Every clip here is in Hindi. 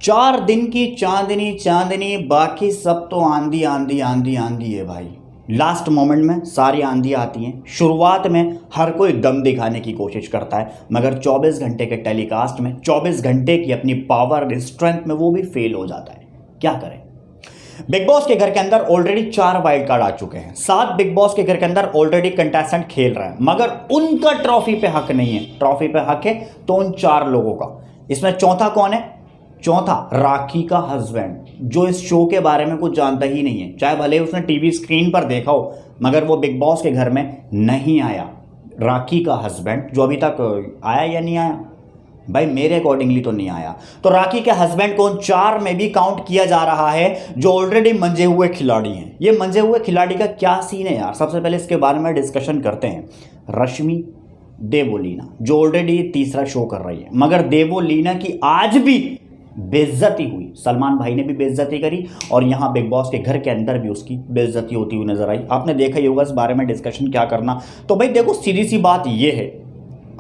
4 दिन की चांदनी चांदनी, बाकी सब तो आंधी आंधी आंधी आंधी है भाई। लास्ट मोमेंट में सारी आंधी आती हैं। शुरुआत में हर कोई दम दिखाने की कोशिश करता है, मगर 24 घंटे के टेलीकास्ट में 24 घंटे की अपनी पावर स्ट्रेंथ में वो भी फेल हो जाता है। क्या करें। बिग बॉस के घर के अंदर ऑलरेडी 4 वाइल्ड कार्ड आ चुके हैं। 7 बिग बॉस के घर के अंदर ऑलरेडी कंटेस्टेंट खेल रहे हैं, मगर उनका ट्रॉफी पे हक नहीं है। ट्रॉफी पे हक है तो उन 4 लोगों का। इसमें चौथा कौन है? चौथा राखी का हस्बैंड, जो इस शो के बारे में कुछ जानता ही नहीं है। चाहे भले उसने टीवी स्क्रीन पर देखा हो, मगर वो बिग बॉस के घर में नहीं आया। राखी का हस्बैंड जो अभी तक आया या नहीं आया भाई, मेरे अकॉर्डिंगली तो नहीं आया। तो राखी के हस्बैंड को उन 4 में भी काउंट किया जा रहा है जो ऑलरेडी मंजे हुए खिलाड़ी हैं। ये मंजे हुए खिलाड़ी का क्या सीन है यार, सबसे पहले इसके बारे में डिस्कशन करते हैं। रश्मि देवोलीना जो ऑलरेडी तीसरा शो कर रही है, मगर देवोलीना की आज भी बेइज्जती हुई। सलमान भाई ने भी बेइज्जती करी और यहाँ बिग बॉस के घर के अंदर भी उसकी बेइज्जती होती हुई नजर आई। आपने देखा ही होगा इस बारे में डिस्कशन क्या करना। तो भाई देखो, सीधी सी बात ये है,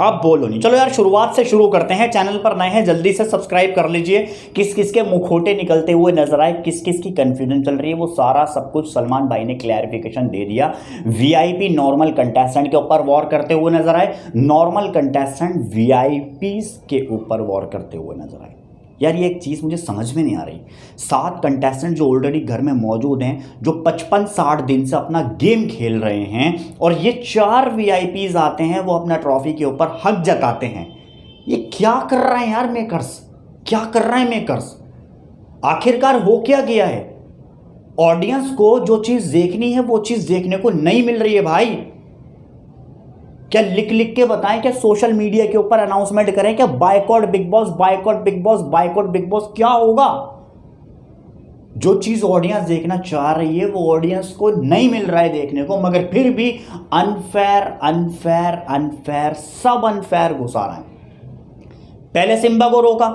आप बोलो नहीं। चलो यार, शुरुआत से शुरू करते हैं। चैनल पर नए हैं जल्दी से सब्सक्राइब कर लीजिए। किस किस के मुखोटे निकलते हुए नजर आए, किस किस की कंफ्यूजन चल रही है, वो सारा सब कुछ सलमान भाई ने क्लैरिफिकेशन दे दिया। वीआईपी नॉर्मल कंटेस्टेंट के ऊपर वॉर करते हुए नजर आए, नॉर्मल कंटेस्टेंट वीआईपी के ऊपर वॉर करते हुए नजर आए। यार ये एक चीज़ मुझे समझ में नहीं आ रही। 7 कंटेस्टेंट जो ऑलरेडी घर में मौजूद हैं, जो 55-60 दिन से अपना गेम खेल रहे हैं, और ये 4 वीआईपीज आते हैं, वो अपना ट्रॉफी के ऊपर हक जताते हैं। ये क्या कर रहे हैं यार मेकर्स, क्या कर रहे हैं मेकर्स? आखिरकार हो क्या गया है? ऑडियंस को जो चीज़ देखनी है वो चीज़ देखने को नहीं मिल रही है भाई। क्या लिख लिख के बताएं, क्या सोशल मीडिया के ऊपर अनाउंसमेंट करें, क्या boycott big boss, boycott big boss, boycott big boss? क्या होगा? जो चीज ऑडियंस देखना चाह रही है वो ऑडियंस को नहीं मिल रहा है देखने को, मगर फिर भी अनफेयर अनफेयर अनफेयर, सब अनफेयर घुसा रहे हैं। पहले सिम्बा को रोका,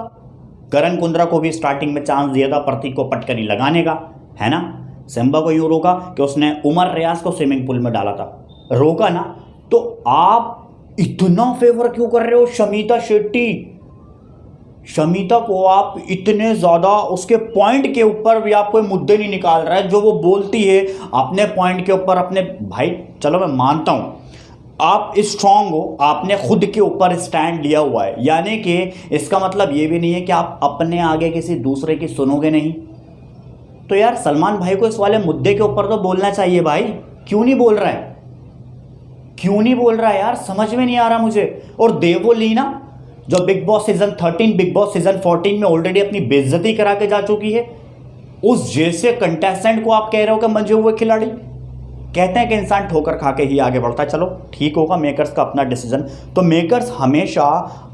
करण कुंद्रा को भी स्टार्टिंग में चांस दिया था प्रतीक को पटकनी लगाने का, है ना। सिम्बा को यूं रोका कि उसने उमर रियाज को स्विमिंग पूल में डाला था, रोका ना। तो आप इतना फेवर क्यों कर रहे हो शमीता शेट्टी? शमीता को आप इतने ज़्यादा उसके पॉइंट के ऊपर भी आप कोई मुद्दे नहीं निकाल रहा है। जो वो बोलती है अपने पॉइंट के ऊपर, अपने भाई चलो मैं मानता हूँ आप स्ट्रांग हो, आपने खुद के ऊपर स्टैंड लिया हुआ है, यानी कि इसका मतलब ये भी नहीं है कि आप अपने आगे किसी दूसरे की सुनोगे नहीं। तो यार सलमान भाई को इस वाले मुद्दे के ऊपर तो बोलना चाहिए भाई, क्यों नहीं बोल रहा है? क्यों नहीं बोल रहा है यार, समझ में नहीं आ रहा मुझे। और देवोलीना जो big boss season 13, big boss season 14 में ऑलरेडी अपनी बेइज्जती करा के जा चुकी है, उस जैसे कंटेस्टेंट को आप कह रहे हो कि मंजे हुए खिलाड़ी? कहते हैं कि इंसान ठोकर खा के ही आगे बढ़ता है। चलो ठीक होगा, मेकर्स का अपना डिसीजन। तो मेकर्स हमेशा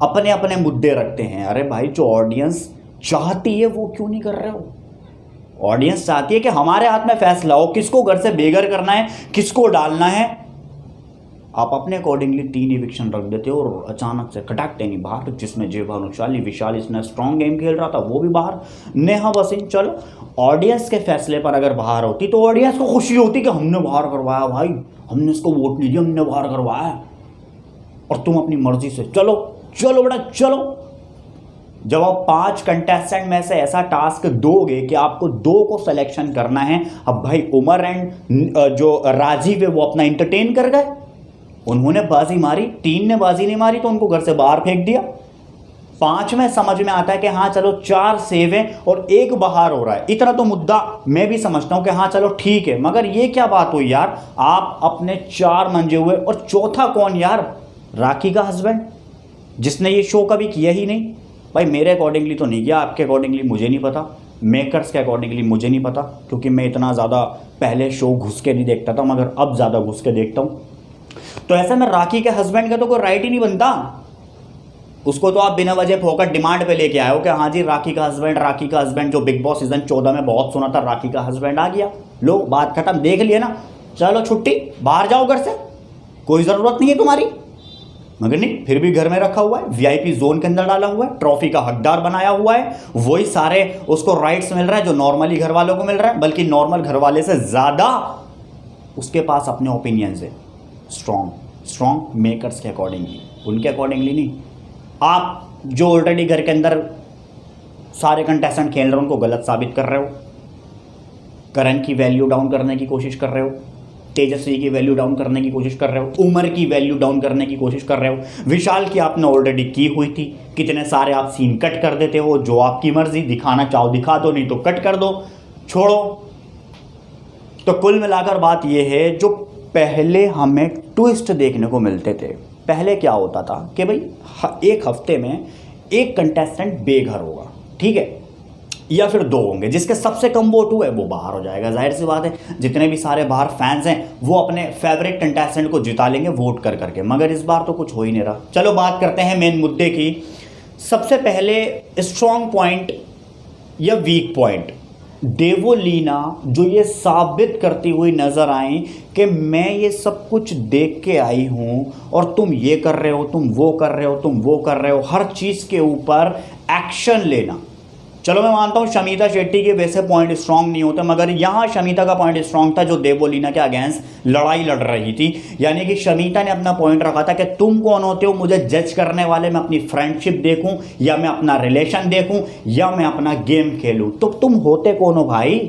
अपने अपने मुद्दे रखते हैं। अरे भाई, जो ऑडियंस चाहती है वो क्यों नहीं कर रहे हो? ऑडियंस चाहती है कि हमारे हाथ में फैसला हो, किसको घर से बेघर करना है, किसको डालना है। आप अपने अकॉर्डिंगली 3 इविक्शन रख देते हो और अचानक से खटाकते नहीं बाहर, जिसमें जय भानुशाली, विशाल इसने स्ट्रॉन्ग गेम खेल रहा था वो भी बाहर, नेहा वसीम। चलो ऑडियंस के फैसले पर अगर बाहर होती तो ऑडियंस को खुशी होती कि हमने बाहर करवाया भाई, हमने इसको वोट नहीं दिया, हमने बाहर करवाया, और तुम अपनी मर्जी से चलो चलो बेटा चलो। जब आप 5 कंटेस्टेंट में से ऐसा टास्क दोगे कि आपको 2 को सिलेक्शन करना है, अब भाई उमर एंड जो राजीव है वो अपना एंटरटेन कर गए, उन्होंने बाजी मारी, 3 ने बाजी नहीं मारी तो उनको घर से बाहर फेंक दिया। 5 में समझ में आता है कि हाँ चलो 4 सेव है और 1 बाहर हो रहा है, इतना तो मुद्दा मैं भी समझता हूँ कि हाँ चलो ठीक है। मगर ये क्या बात हुई यार, आप अपने 4 मंजे हुए, और चौथा कौन यार? राखी का हस्बैंड, जिसने ये शो कभी किया ही नहीं। भाई मेरे अकॉर्डिंगली तो नहीं किया, आपके अकॉर्डिंगली मुझे नहीं पता, मेकर्स के अकॉर्डिंगली मुझे नहीं पता, क्योंकि मैं इतना ज़्यादा पहले शो घुस के नहीं देखता था, मगर अब ज़्यादा घुस के देखता हूँ। तो ऐसे में राखी के हस्बैंड का तो कोई राइट ही नहीं बनता। उसको तो आप बिना वजह फोकट डिमांड पे लेके आए हो कि हाँ जी राखी का हस्बैंड, राखी का हस्बैंड, जो बिग बॉस सीजन 14 में बहुत सुना था, राखी का हस्बैंड आ गया, लो बात खत्म, देख लिया ना, चलो छुट्टी, बाहर जाओ घर से, कोई ज़रूरत नहीं है तुम्हारी। मगर नहीं, फिर भी घर में रखा हुआ है, वीआईपी जोन के अंदर डाला हुआ है, ट्रॉफी का हकदार बनाया हुआ है, वही सारे उसको राइट्स मिल रहा है जो नॉर्मली घर वालों को मिल रहा है, बल्कि नॉर्मल घर वाले से ज़्यादा उसके पास अपने ओपिनियंस है। स्ट्रॉन्ग मेकर्स के अकॉर्डिंगली, उनके अकॉर्डिंगली नहीं। आप जो ऑलरेडी घर के अंदर सारे कंटेस्टेंट खेल रहे हो उनको गलत साबित कर रहे हो, करण की वैल्यू डाउन करने की कोशिश कर रहे हो, तेजस्वी की वैल्यू डाउन करने की कोशिश कर रहे हो, उमर की वैल्यू डाउन करने की कोशिश कर रहे हो, विशाल की आपने ऑलरेडी की हुई थी, कितने सारे आप सीन कट कर देते हो, जो आपकी मर्जी, दिखाना चाहो दिखा दो, नहीं तो कट कर दो, छोड़ो। तो कुल मिलाकर बात यह है, जो पहले हमें ट्विस्ट देखने को मिलते थे, पहले क्या होता था कि भाई एक हफ्ते में एक कंटेस्टेंट बेघर होगा, ठीक है, या फिर दो होंगे, जिसके सबसे कम वोट हुए वो बाहर हो जाएगा। जाहिर सी बात है, जितने भी सारे बाहर फैंस हैं वो अपने फेवरेट कंटेस्टेंट को जिता लेंगे वोट कर करके, मगर इस बार तो कुछ हो ही नहीं रहा। चलो बात करते हैं मेन मुद्दे की। सबसे पहले स्ट्रॉन्ग पॉइंट या वीक पॉइंट, देवोलीना जो ये साबित करती हुई नजर आई कि मैं ये सब कुछ देख के आई हूं और तुम ये कर रहे हो, तुम वो कर रहे हो, तुम वो कर रहे हो, हर चीज के ऊपर एक्शन लेना। चलो मैं मानता हूँ शमीता शेट्टी के वैसे पॉइंट स्ट्रांग नहीं होते, मगर यहाँ शमीता का पॉइंट स्ट्रांग था जो देवोलीना के अगेंस्ट लड़ाई लड़ रही थी। यानी कि शमीता ने अपना पॉइंट रखा था कि तुम कौन होते हो मुझे जज करने वाले, मैं अपनी फ्रेंडशिप देखूं या मैं अपना रिलेशन देखूं या मैं अपना गेम खेलूं, तो तुम होते कौन हो भाई।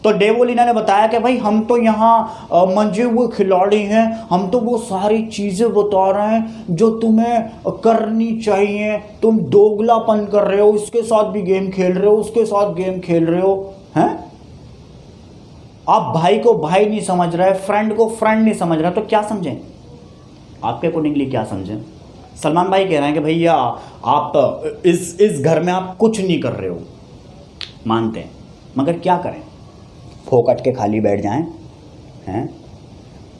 तो देवोलीना ने बताया कि भाई हम तो यहाँ मंजे हुए खिलाड़ी हैं, हम तो वो सारी चीज़ें बता रहे हैं जो तुम्हें करनी चाहिए, तुम दोगलापन कर रहे हो, इसके साथ भी गेम खेल रहे हो, उसके साथ गेम खेल रहे हो, हैं। आप भाई को भाई नहीं समझ रहे, फ्रेंड को फ्रेंड नहीं समझ रहे, तो क्या समझें, आपके अकॉर्डिंगली क्या समझें। सलमान भाई कह रहे हैं कि भैया आप इस घर में आप कुछ नहीं कर रहे हो, मानते हैं, मगर क्या करें, फोकट के खाली बैठ जाएं, हैं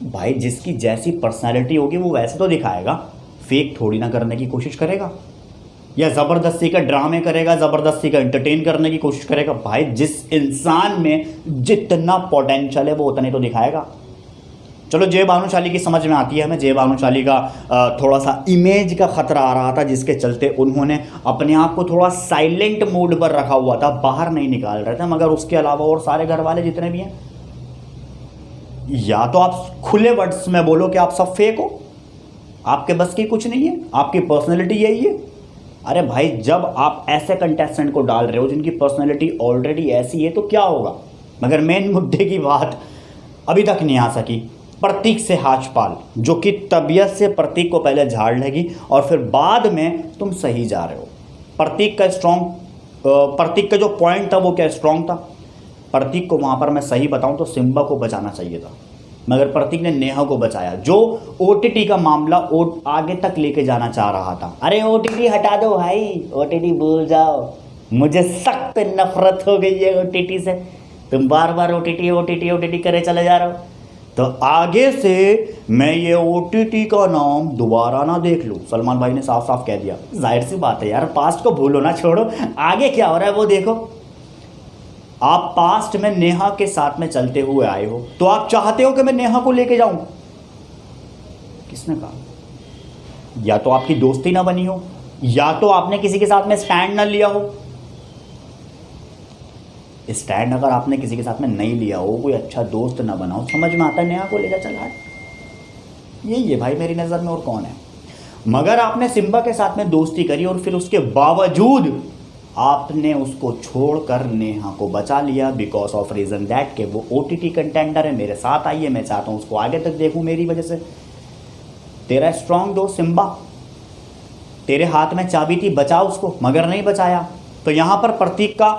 भाई। जिसकी जैसी पर्सनालिटी होगी वो वैसे तो दिखाएगा, फेक थोड़ी ना करने की कोशिश करेगा या ज़बरदस्ती का ड्रामे करेगा, ज़बरदस्ती का एंटरटेन करने की कोशिश करेगा। भाई जिस इंसान में जितना पोटेंशियल है वो उतने तो दिखाएगा। चलो जय भानुशाली की समझ में आती है हमें, जय भानुशाली का थोड़ा सा इमेज का खतरा आ रहा था, जिसके चलते उन्होंने अपने आप को थोड़ा साइलेंट मोड पर रखा हुआ था, बाहर नहीं निकाल रहे थे। मगर उसके अलावा और सारे घर वाले जितने भी हैं, या तो आप खुले वर्ड्स में बोलो कि आप सब फेक हो, आपके बस की कुछ नहीं है, आपकी पर्सनैलिटी यही है। अरे भाई जब आप ऐसे कंटेस्टेंट को डाल रहे हो जिनकी पर्सनैलिटी ऑलरेडी ऐसी है तो क्या होगा। मगर मेन मुद्दे की बात अभी तक नहीं आ सकी, प्रतीक से हाचपाल, जो कि तबीयत से प्रतीक को पहले झाड़ लगी और फिर बाद में तुम सही जा रहे हो। प्रतीक का जो पॉइंट था वो क्या स्ट्रॉन्ग था। प्रतीक को वहाँ पर मैं सही बताऊँ तो सिम्बा को बचाना चाहिए था, मगर प्रतीक ने नेहा को बचाया, जो ओटीटी का मामला आगे तक लेके जाना चाह रहा था। अरे ओटीटी हटा दो भाई, ओटीटी भूल जाओ, मुझे सख्त नफरत हो गई है ओटीटी से, तुम बार बार ओटीटी करे चले जा रहे हो। तो आगे से मैं ये ओटीटी का नाम दोबारा ना देख लूँ, सलमान भाई ने साफ साफ कह दिया। जाहिर सी बात है यार, पास्ट को भूलो ना, छोड़ो, आगे क्या हो रहा है वो देखो। आप पास्ट में नेहा के साथ में चलते हुए आए हो, तो आप चाहते हो कि मैं नेहा को लेके जाऊं। किसने कहा? या तो आपकी दोस्ती ना बनी हो, या तो आपने किसी के साथ में स्टैंड ना लिया हो। स्टैंड अगर आपने किसी के साथ में नहीं लिया हो, कोई अच्छा दोस्त ना बनाओ, समझ में आता है नेहा को ले जा, चल हट। यही है भाई मेरी नज़र में, और कौन है। मगर आपने सिम्बा के साथ में दोस्ती करी और फिर उसके बावजूद आपने उसको छोड़कर नेहा को बचा लिया, बिकॉज ऑफ रीज़न दैट कि वो ओटीटी कंटेंडर है, मेरे साथ आई है, मैं चाहता हूँ उसको आगे तक देखूँ मेरी वजह से। तेरा स्ट्रॉन्ग दोस्त सिम्बा, तेरे हाथ में चाबी थी, बचा उसको, मगर नहीं बचाया। तो यहाँ पर प्रतीक का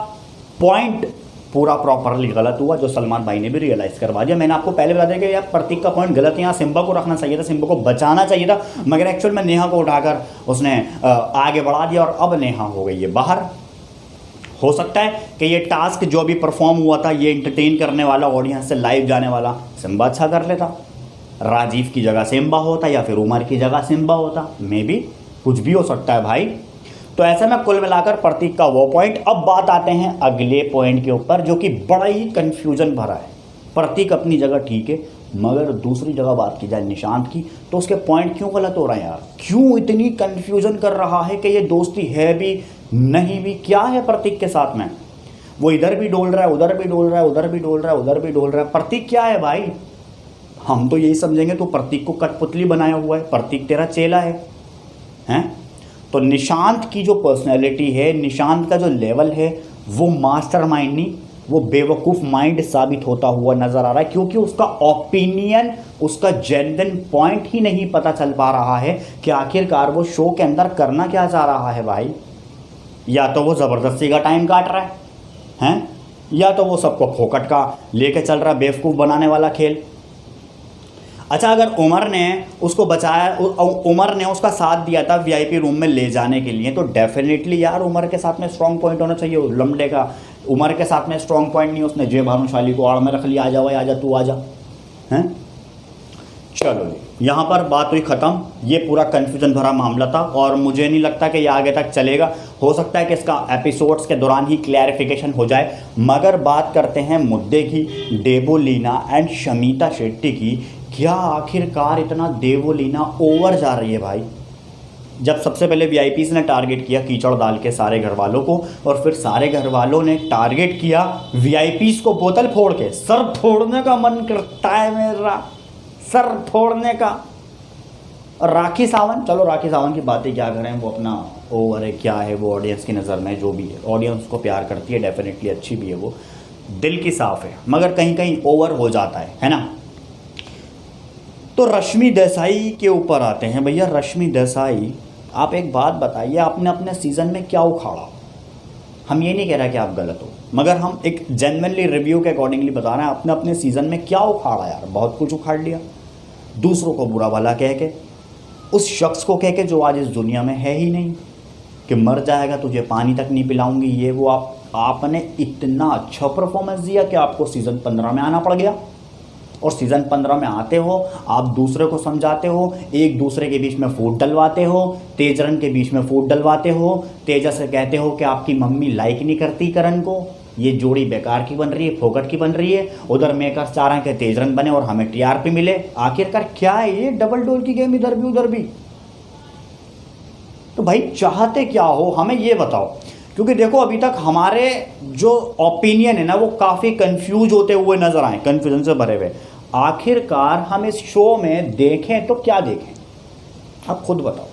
पॉइंट पूरा प्रॉपरली गलत हुआ, जो सलमान भाई ने भी रियलाइज़ करवा दिया। मैंने आपको पहले बता दिया कि यार प्रतीक का पॉइंट गलत है, यहाँ सिम्बा को रखना चाहिए था, सिम्बा को बचाना चाहिए था, मगर एक्चुअल में नेहा को उठाकर उसने आगे बढ़ा दिया और अब नेहा हो गई है बाहर। हो सकता है कि ये टास्क जो अभी परफॉर्म हुआ था, ये एंटरटेन करने वाला, ऑडियंस से लाइव जाने वाला, सिम्बा अच्छा कर लेता, राजीव की जगह सिम्बा होता या फिर उमर की जगह सिम्बा होता, मे बी कुछ भी हो सकता है भाई। तो ऐसे में कुल मिलाकर प्रतीक का वो पॉइंट। अब बात आते हैं अगले पॉइंट के ऊपर, जो कि बड़ा ही कन्फ्यूजन भरा है। प्रतीक अपनी जगह ठीक है, मगर दूसरी जगह बात की जाए निशांत की, तो उसके पॉइंट क्यों गलत हो रहे हैं यार, क्यों इतनी कन्फ्यूजन कर रहा है कि ये दोस्ती है भी नहीं भी, क्या है प्रतीक के साथ में। वो इधर भी डोल रहा है, उधर भी डोल रहा है, उधर भी डोल रहा है, उधर भी डोल रहा है। प्रतीक क्या है भाई, हम तो यही समझेंगे तो प्रतीक को कठपुतली बनाया हुआ है, प्रतीक तेरा चेला है। तो निशांत की जो पर्सनैलिटी है, निशांत का जो लेवल है, वो मास्टरमाइंड नहीं, वो बेवकूफ़ माइंड साबित होता हुआ नज़र आ रहा है, क्योंकि उसका ओपिनियन, उसका जेन्युइन पॉइंट ही नहीं पता चल पा रहा है कि आखिरकार वो शो के अंदर करना क्या चाह रहा है भाई। या तो वो ज़बरदस्ती का टाइम काट रहा है, हैं, या तो वो सबको फोकट का लेके चल रहा है, बेवकूफ़ बनाने वाला खेल। अच्छा, अगर उमर ने उसको बचाया, उमर ने उसका साथ दिया था वीआईपी रूम में ले जाने के लिए, तो डेफिनेटली यार उमर के साथ में स्ट्रॉन्ग पॉइंट होना चाहिए उस लमडे का। उमर के साथ में स्ट्रॉन्ग पॉइंट नहीं, उसने जय भानुशाली को आड़ में रख लिया, आ जा भाई, आजा तू आजा, हैं। चलो यहाँ पर बात हुई ख़त्म। ये पूरा कन्फ्यूजन भरा मामला था और मुझे नहीं लगता कि ये आगे तक चलेगा। हो सकता है कि इसका एपिसोड्स के दौरान ही क्लैरिफिकेशन हो जाए। मगर बात करते हैं मुद्दे की, देवोलीना एंड शमीता शेट्टी की। क्या आखिरकार इतना देवोलीना ओवर जा रही है भाई? जब सबसे पहले वीआईपीज़ ने टारगेट किया कीचड़ डाल के सारे घर वालों को, और फिर सारे घर वालों ने टारगेट किया वीआईपीज़ को बोतल फोड़ के। सर फोड़ने का मन करता है मेरा, सर फोड़ने का। और राखी सावंत, चलो राखी सावंत की बातें क्या करें, वो अपना ओवर है, क्या है वो ऑडियंस की नज़र में, जो भी है ऑडियंस को प्यार करती है, डेफिनेटली अच्छी भी है, वो दिल की साफ़ है, मगर कहीं कहीं ओवर हो जाता है ना। तो रश्मि देसाई के ऊपर आते हैं। भैया रश्मि देसाई, आप एक बात बताइए, आपने अपने सीज़न में क्या उखाड़ा? हम ये नहीं कह रहे कि आप गलत हो, मगर हम एक जेन्युइनली रिव्यू के अकॉर्डिंगली बता रहे हैं, आपने अपने सीज़न में क्या उखाड़ा यार? बहुत कुछ उखाड़ लिया। दूसरों को बुरा भला कह के, उस शख्स को कह के जो आज इस दुनिया में है ही नहीं, कि मर जाएगा तुझे पानी तक नहीं पिलाऊंगी, ये वो। आपने इतना अच्छा परफॉर्मेंस दिया कि आपको सीज़न 15 में आना पड़ गया। और सीज़न 15 में आते हो, आप दूसरे को समझाते हो, एक दूसरे के बीच में फूट डलवाते हो, तेजरन के बीच में फूट डलवाते हो, तेजा से कहते हो कि आपकी मम्मी लाइक नहीं करती करण को, ये जोड़ी बेकार की बन रही है, फोकट की बन रही है। उधर मेकर्स चाह रहे हैं कि तेजरन बने और हमें टीआरपी मिले। आखिरकार क्या है ये डबल डोल की गेम, इधर भी उधर भी? तो भाई चाहते क्या हो, हमें ये बताओ। क्योंकि देखो अभी तक हमारे जो ओपिनियन है ना, वो काफ़ी कंफ्यूज होते हुए नजर आए, कंफ्यूजन से भरे हुए। आखिरकार हम इस शो में देखें तो क्या देखें? आप खुद बताओ,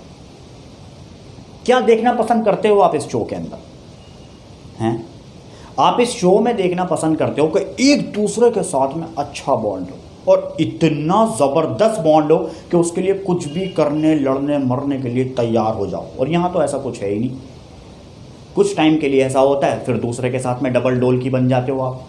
क्या देखना पसंद करते हो आप इस शो के अंदर, हैं? आप इस शो में देखना पसंद करते हो कि एक दूसरे के साथ में अच्छा बॉन्ड हो, और इतना ज़बरदस्त बॉन्ड हो कि उसके लिए कुछ भी करने, लड़ने, मरने के लिए तैयार हो जाओ। और यहाँ तो ऐसा कुछ है ही नहीं। कुछ टाइम के लिए ऐसा होता है, फिर दूसरे के साथ में डबल डोल की बन जाते हो आप।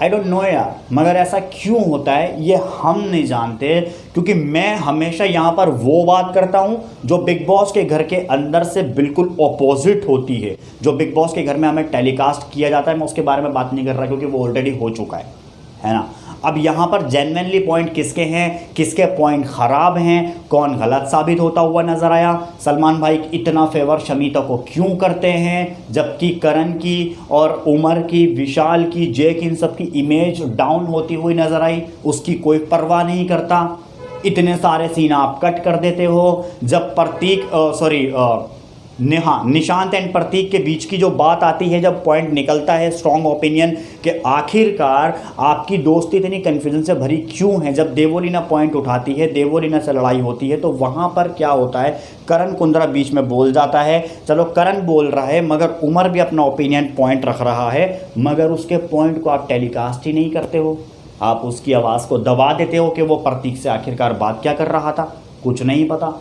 आई डोंट नो यार, मगर ऐसा क्यों होता है ये हम नहीं जानते। क्योंकि मैं हमेशा यहाँ पर वो बात करता हूँ जो बिग बॉस के घर के अंदर से बिल्कुल ऑपोजिट होती है। जो बिग बॉस के घर में हमें टेलीकास्ट किया जाता है, मैं उसके बारे में बात नहीं कर रहा, क्योंकि वो ऑलरेडी हो चुका है ना। अब यहाँ पर जेन्युइनली पॉइंट किसके हैं, किसके पॉइंट ख़राब हैं, कौन गलत साबित होता हुआ नज़र आया। सलमान भाई इतना फेवर शमीता को क्यों करते हैं, जबकि करण की और उमर की, विशाल की, जय की, इन सब की इमेज डाउन होती हुई नज़र आई, उसकी कोई परवाह नहीं करता। इतने सारे सीन आप कट कर देते हो। जब निशांत एंड प्रतीक के बीच की जो बात आती है, जब पॉइंट निकलता है स्ट्रॉन्ग ओपिनियन कि आखिरकार आपकी दोस्ती इतनी कन्फ्यूजन से भरी क्यों है, जब देवोलीना पॉइंट उठाती है, देवोलीना से लड़ाई होती है, तो वहाँ पर क्या होता है, करण कुंद्रा बीच में बोल जाता है। चलो करण बोल रहा है, मगर उमर भी अपना ओपिनियन पॉइंट रख रहा है, मगर उसके पॉइंट को आप टेलीकास्ट ही नहीं करते हो। आप उसकी आवाज़ को दबा देते हो कि वो प्रतीक से आखिरकार बात क्या कर रहा था, कुछ नहीं पता।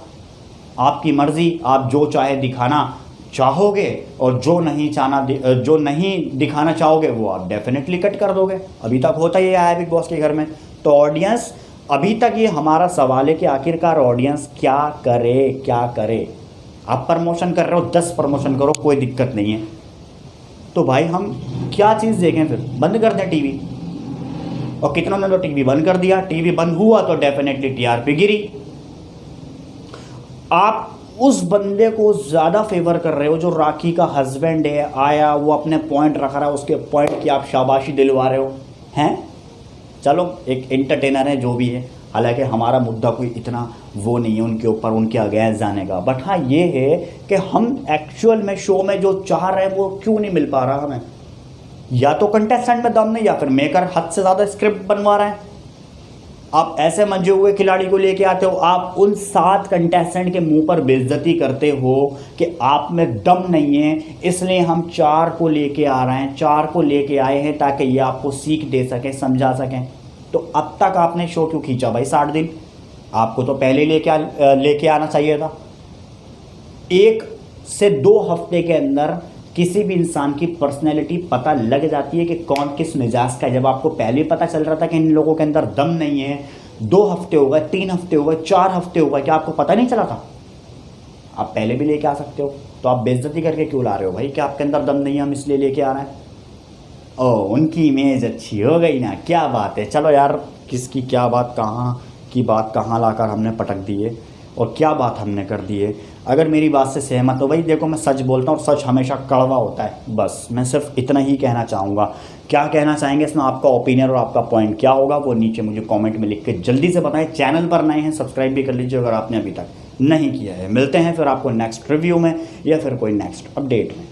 आपकी मर्ज़ी, आप जो चाहे दिखाना चाहोगे, और जो नहीं दिखाना चाहोगे वो आप डेफिनेटली कट कर दोगे। अभी तक होता ही आया बिग बॉस के घर में। तो ऑडियंस, अभी तक ये हमारा सवाल है कि आखिरकार ऑडियंस क्या करे, क्या करे। आप प्रमोशन कर रहे हो, 10 प्रमोशन करो, कोई दिक्कत नहीं है। तो भाई हम क्या चीज़ देखें फिर? बंद कर दें टीवी। और कितनों ने तो टीवी बंद कर दिया। टीवी बंद हुआ तो डेफिनेटली टीआरपी गिरी। आप उस बंदे को ज़्यादा फेवर कर रहे हो जो राखी का हस्बैंड है, आया, वो अपने पॉइंट रख रहा है, उसके पॉइंट की आप शाबाशी दिलवा रहे हो, हैं? चलो एक एंटरटेनर है, जो भी है। हालांकि हमारा मुद्दा कोई इतना वो नहीं है उनके ऊपर, उनके अगेंस्ट जाने का। बट हाँ ये है कि हम एक्चुअल में शो में जो चाह रहे हैं वो क्यों नहीं मिल पा रहा हमें। या तो कंटेस्टेंट में दम नहीं, या फिर मेकर हद से ज़्यादा स्क्रिप्ट बनवा रहे हैं। आप ऐसे मंजे हुए खिलाड़ी को लेके आते हो, आप उन 7 कंटेस्टेंट के मुंह पर बेइज्जती करते हो कि आप में दम नहीं है, इसलिए हम 4 को लेके आ रहे हैं, 4 को लेके आए हैं ताकि ये आपको सीख दे सकें, समझा सकें। तो अब तक आपने शो क्यों खींचा भाई 60 दिन? आपको तो पहले लेके आना चाहिए था। 1 से 2 हफ्ते के अंदर किसी भी इंसान की पर्सनैलिटी पता लग जाती है कि कौन किस मिजाज का है। जब आपको पहले पता चल रहा था कि इन लोगों के अंदर दम नहीं है, 2 हफ्ते हो गए, 3 हफ्ते हो गए, 4 हफ्ते हो गए, क्या आपको पता नहीं चला था? आप पहले भी लेके आ सकते हो, तो आप बेइज्जती करके क्यों ला रहे हो भाई कि आपके अंदर दम नहीं है, हम इसलिए लेके आ रहे हैं? ओह, उनकी इमेज अच्छी हो गई ना, क्या बात है। चलो यार, किसकी क्या बात, कहाँ की बात कहाँ लाकर हमने पटक दी है और क्या बात हमने कर दी है। अगर मेरी बात से सहमत हो भाई, देखो मैं सच बोलता हूँ और सच हमेशा कड़वा होता है, बस मैं सिर्फ इतना ही कहना चाहूँगा। क्या कहना चाहेंगे इसमें, आपका ओपिनियन और आपका पॉइंट क्या होगा वो नीचे मुझे कमेंट में लिख के जल्दी से बताएं। चैनल पर नए हैं सब्सक्राइब भी कर लीजिए अगर आपने अभी तक नहीं किया है। मिलते हैं फिर आपको नेक्स्ट रिव्यू में या फिर कोई नेक्स्ट अपडेट में।